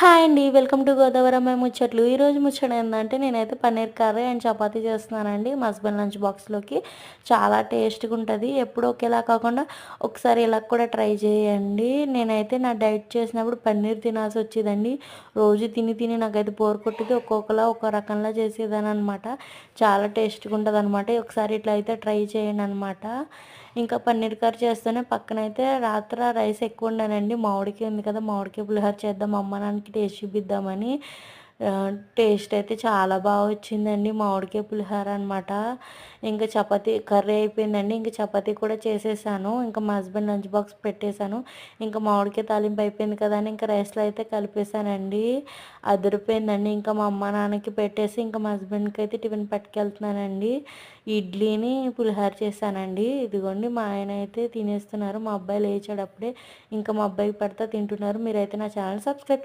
Hi అండి. Welcome to గోదావరమ్మాయి ముచ్చట్లు. ఈరోజు ముచ్చట ఏందంటే నేనైతే పన్నీర్ కర్రీ అండ్ చపాతీ చేస్తున్నానండి మా హస్బెండ్ లంచ్ బాక్స్‌లోకి. చాలా టేస్ట్‌గా ఉంటది. ఎప్పుడూ ఒకేలా కాకుండా ఒకసారి ఇలా కూడా ట్రై చేయండి. నేనైతే నా డైట్ చేసినప్పుడు పన్నీర్ తినాల్సి వచ్చేదండి. రోజు తిని తిని నాకైతే బోర్ కొట్టేది. ఒక్కొక్కలా ఒక్కో రకంలా చేసేదాన్ననమాట. చాలా టేస్ట్‌గా ఉంటదనమాట. ఒకసారి ఇట్లా అయితే ట్రై చేయండనమాట. ఇంకా పన్నీర్ కర్రీ చేస్తూనే పక్కనైతే రాత్ర రైస్ ఎక్కువ వండానండి. మామిడికాయ ఉంది కదా! మామిడికాయ పులిహోర చేద్దాం అమ్మ, నాన్నకి టేస్ట్ చూపిద్దామని. టేస్ట్ అయితే చాలా బాగా వచ్చిందండి. మామిడికాయ పులిహోర అనమాట. ఇంకా చపాతీ కర్రీ అయిపోయిందండి. ఇంక చపాతీ కూడా చేసేసాను. ఇంకా మా హస్బెండ్ లంచ్ బాక్స్ పెట్టేశాను. ఇంకా మామిడికాయ తాలింపు అయిపోయింది కదా అని ఇంకా రైస్‌లో అయితే కలిపేసానండి. అదిరిపోయిందండి. ఇంకా మా అమ్మ, నాన్నకి పెట్టేసి ఇంకా మా హస్బెండ్‌కి అయితే టిఫిన్ పట్టుకెళ్తున్నానండి. ఇడ్లీని పులిహోర చేశానండి. ఇదిగోండి మా ఆయన అయితే తినేస్తున్నారు. మా అబ్బాయి లేచాడు అప్పుడే. ఇంకా మా అబ్బాయికి పెడతా తింటున్నారు. మీరైతే నా ఛానల్ సబ్స్క్రైబ్